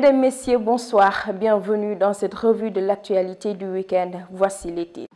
Mesdames, Messieurs, bonsoir. Bienvenue dans cette revue de l'actualité du week-end. Voici les titres.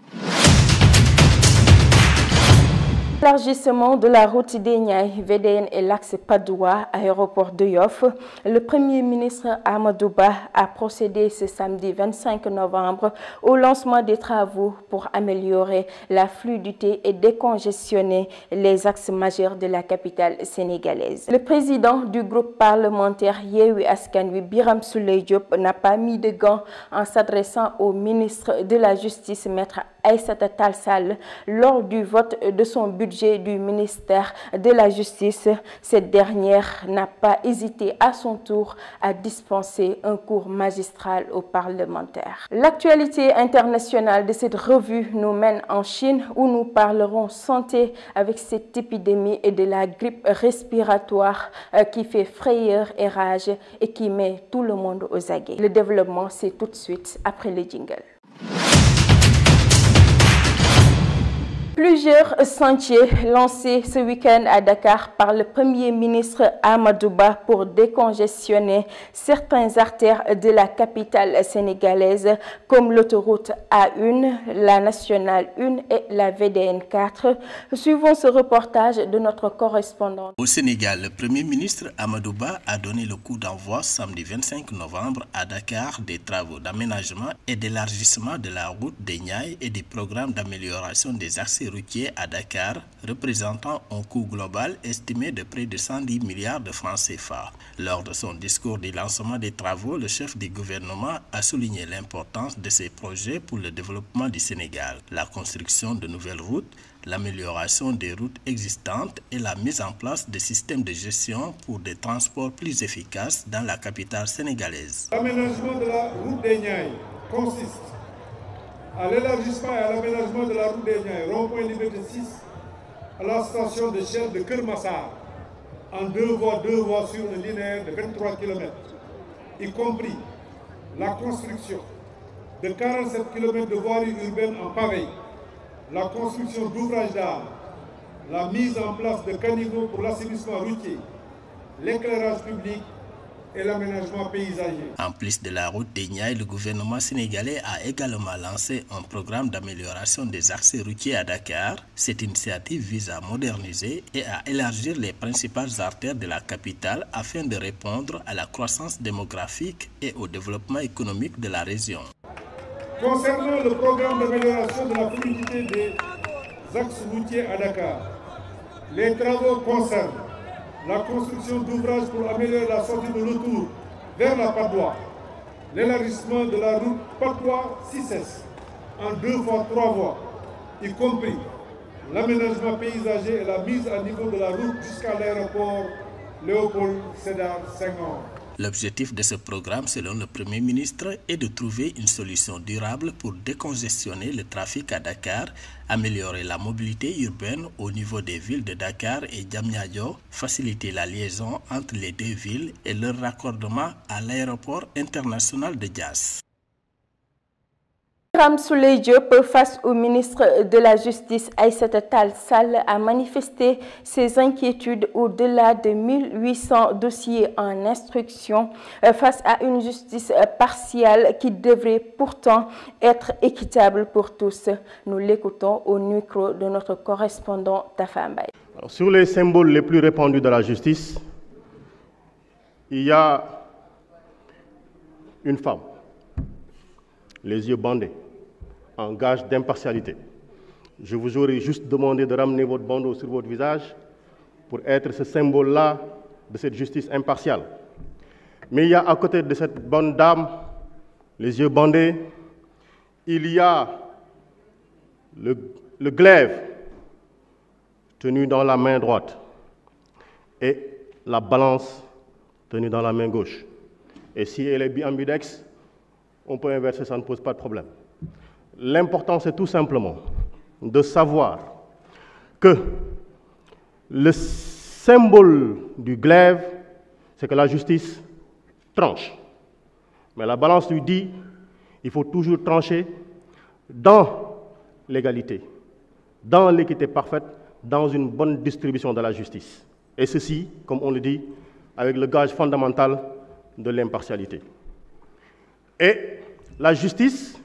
Élargissement de la route des Niayes, VDN et l'axe Padoua, aéroport de Yoff. Le Premier ministre Amadou Ba a procédé ce samedi 25 novembre au lancement des travaux pour améliorer la fluidité et décongestionner les axes majeurs de la capitale sénégalaise. Le président du groupe parlementaire Yewwi Askan Wi, Birame Souleye Diop, n'a pas mis de gants en s'adressant au ministre de la Justice, Maître Aïssata Tall Sall, lors du vote de son budget du ministère de la Justice. Cette dernière n'a pas hésité à son tour à dispenser un cours magistral aux parlementaires. L'actualité internationale de cette revue nous mène en Chine où nous parlerons santé avec cette épidémie et de la grippe respiratoire qui fait frayeur et rage et qui met tout le monde aux aguets. Le développement, c'est tout de suite après le jingle. Plusieurs sentiers lancés ce week-end à Dakar par le Premier ministre Amadou Ba pour décongestionner certaines artères de la capitale sénégalaise comme l'autoroute A1, la nationale 1 et la VDN 4. Suivons ce reportage de notre correspondant. Au Sénégal, le Premier ministre Amadou Ba a donné le coup d'envoi samedi 25 novembre à Dakar des travaux d'aménagement et d'élargissement de la route des Niayes et des programmes d'amélioration des accès routier à Dakar, représentant un coût global estimé de près de 110 milliards de francs CFA. Lors de son discours de lancement des travaux, le chef du gouvernement a souligné l'importance de ces projets pour le développement du Sénégal, la construction de nouvelles routes, l'amélioration des routes existantes et la mise en place de systèmes de gestion pour des transports plus efficaces dans la capitale sénégalaise. L'aménagement de la route des Niayes consiste à l'élargissement et à l'aménagement de la route des Niayes, rond-point Liberté 6, à la station de Cheikh de Keur Massar, en deux voies sur un linéaire de 23 km, y compris la construction de 47 km de voiries urbaines en pavé, la construction d'ouvrages d'art, la mise en place de caniveaux pour l'assainissement routier, l'éclairage public, et l'aménagement paysager. En plus de la route des Niayes, le gouvernement sénégalais a également lancé un programme d'amélioration des accès routiers à Dakar. Cette initiative vise à moderniser et à élargir les principales artères de la capitale afin de répondre à la croissance démographique et au développement économique de la région. Concernant le programme d'amélioration de la fluidité des axes routiers à Dakar, les travaux concernent la construction d'ouvrages pour améliorer la sortie de l'autoroute vers la Padoua, l'élargissement de la route Padoua-Cissesse en 2 fois 3 voies, y compris l'aménagement paysager et la mise à niveau de la route jusqu'à l'aéroport Léopold Sédar Senghor. L'objectif de ce programme, selon le Premier ministre, est de trouver une solution durable pour décongestionner le trafic à Dakar, améliorer la mobilité urbaine au niveau des villes de Dakar et Diamniadio, faciliter la liaison entre les deux villes et leur raccordement à l'aéroport international de Diass. Birame Souleye Diop, face au ministre de la Justice Aïssata Tall Sall, a manifesté ses inquiétudes au-delà de 1800 dossiers en instruction face à une justice partiale qui devrait pourtant être équitable pour tous. Nous l'écoutons au micro de notre correspondant Tafa Mbaye. Sur les symboles les plus répandus de la justice, il y a une femme, les yeux bandés, en gage d'impartialité. Je vous aurais juste demandé de ramener votre bandeau sur votre visage pour être ce symbole-là de cette justice impartiale. Mais il y a à côté de cette bonne dame, les yeux bandés, il y a le glaive tenu dans la main droite et la balance tenue dans la main gauche. Et si elle est ambidex, on peut inverser, ça ne pose pas de problème. L'important, c'est tout simplement de savoir que le symbole du glaive, c'est que la justice tranche. Mais la balance lui dit, il faut toujours trancher dans l'égalité, dans l'équité parfaite, dans une bonne distribution de la justice. Et ceci, comme on le dit, avec le gage fondamental de l'impartialité. Et la justice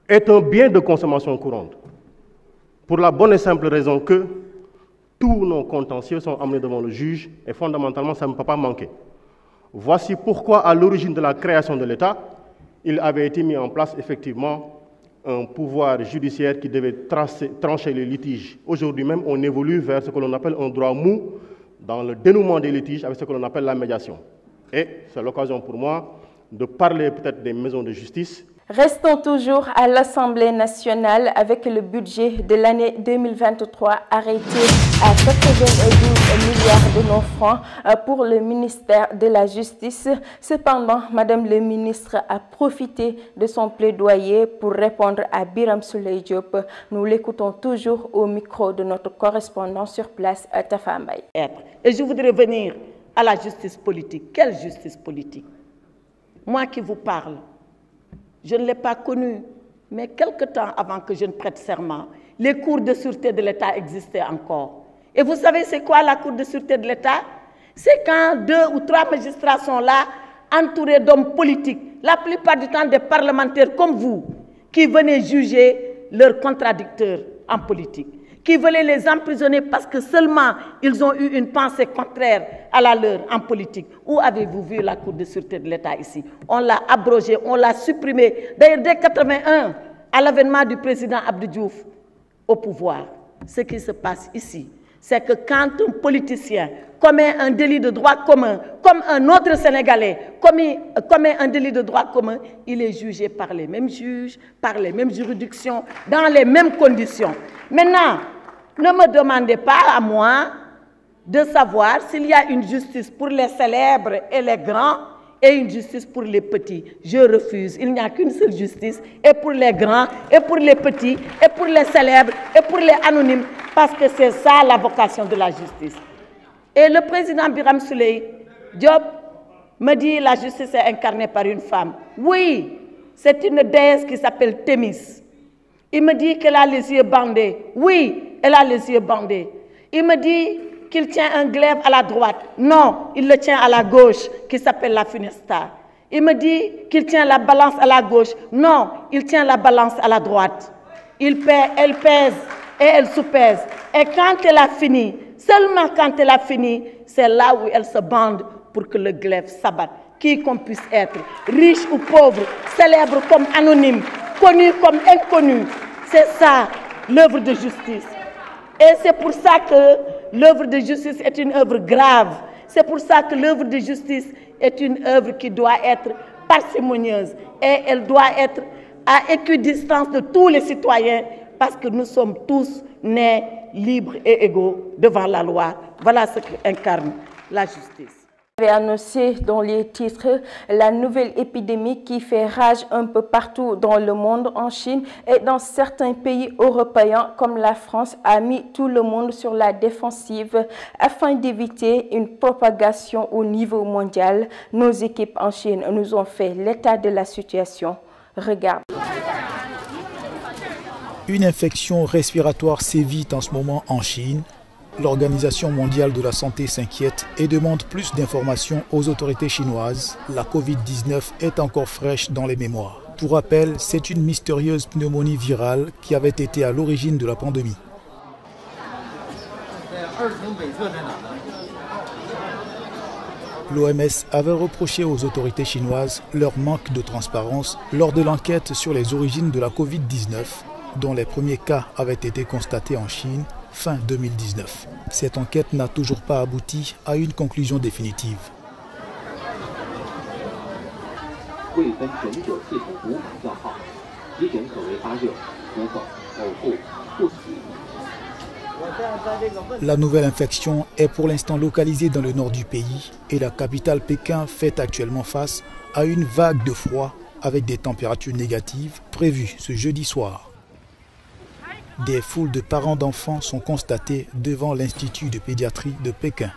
est un bien de consommation courante, pour la bonne et simple raison que tous nos contentieux sont amenés devant le juge et fondamentalement, ça ne peut pas manquer. Voici pourquoi, à l'origine de la création de l'État, il avait été mis en place effectivement un pouvoir judiciaire qui devait trancher les litiges. Aujourd'hui même, on évolue vers ce que l'on appelle un droit mou dans le dénouement des litiges avec ce que l'on appelle la médiation. Et c'est l'occasion pour moi de parler peut-être des maisons de justice. Restons toujours à l'Assemblée nationale avec le budget de l'année 2023 arrêté à 92 milliards de nos francs pour le ministère de la Justice. Cependant, Madame le ministre a profité de son plaidoyer pour répondre à Birame Souleye Diop. Nous l'écoutons toujours au micro de notre correspondant sur place, Tafa Mbaye. Et je voudrais venir à la justice politique. Quelle justice politique? Moi qui vous parle, je ne l'ai pas connu, mais quelque temps avant que je ne prête serment, les cours de sûreté de l'État existaient encore. Et vous savez c'est quoi la cour de sûreté de l'État? C'est quand 2 ou 3 magistrats sont là, entourés d'hommes politiques, la plupart du temps des parlementaires comme vous, qui venaient juger leurs contradicteurs en politique, qui voulaient les emprisonner parce que seulement ils ont eu une pensée contraire à la leur en politique. Où avez-vous vu la Cour de sûreté de l'État ici? On l'a abrogée, on l'a supprimée. D'ailleurs, dès 1981, à l'avènement du président Abdou Diouf au pouvoir, ce qui se passe ici, c'est que quand un politicien commet un délit de droit commun, comme un autre Sénégalais commet un délit de droit commun, il est jugé par les mêmes juges, par les mêmes juridictions, dans les mêmes conditions. Maintenant, ne me demandez pas à moi de savoir s'il y a une justice pour les célèbres et les grands et une justice pour les petits. Je refuse. Il n'y a qu'une seule justice, et pour les grands, et pour les petits, et pour les célèbres, et pour les anonymes, parce que c'est ça la vocation de la justice. Et le président Birame Souleye Diop me dit la justice est incarnée par une femme. Oui, c'est une déesse qui s'appelle Thémis. Il me dit qu'elle a les yeux bandés. Oui, elle a les yeux bandés. Il me dit qu'il tient un glaive à la droite. Non, il le tient à la gauche, qui s'appelle la funesta. Il me dit qu'il tient la balance à la gauche. Non, il tient la balance à la droite. Elle pèse et elle soupèse. Et quand elle a fini, seulement quand elle a fini, c'est là où elle se bande pour que le glaive s'abatte. Qui qu'on puisse être, riche ou pauvre, célèbre comme anonyme, connu comme inconnu. C'est ça, l'œuvre de justice. Et c'est pour ça que l'œuvre de justice est une œuvre grave. C'est pour ça que l'œuvre de justice est une œuvre qui doit être parcimonieuse. Et elle doit être à équidistance de tous les citoyens, parce que nous sommes tous nés libres et égaux devant la loi. Voilà ce qu'incarne la justice. Vous avez annoncé dans les titres la nouvelle épidémie qui fait rage un peu partout dans le monde, en Chine et dans certains pays européens comme la France, a mis tout le monde sur la défensive afin d'éviter une propagation au niveau mondial. Nos équipes en Chine nous ont fait l'état de la situation. Regarde. Une infection respiratoire sévit en ce moment en Chine. L'Organisation mondiale de la santé s'inquiète et demande plus d'informations aux autorités chinoises. La Covid-19 est encore fraîche dans les mémoires. Pour rappel, c'est une mystérieuse pneumonie virale qui avait été à l'origine de la pandémie. L'OMS avait reproché aux autorités chinoises leur manque de transparence lors de l'enquête sur les origines de la Covid-19, dont les premiers cas avaient été constatés en Chine fin 2019. Cette enquête n'a toujours pas abouti à une conclusion définitive. La nouvelle infection est pour l'instant localisée dans le nord du pays et la capitale Pékin fait actuellement face à une vague de froid avec des températures négatives prévues ce jeudi soir. Des foules de parents d'enfants sont constatées devant l'Institut de pédiatrie de Pékin.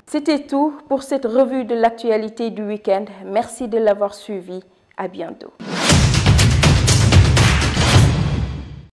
C'était tout pour cette revue de l'actualité du week-end. Merci de l'avoir suivi. À bientôt.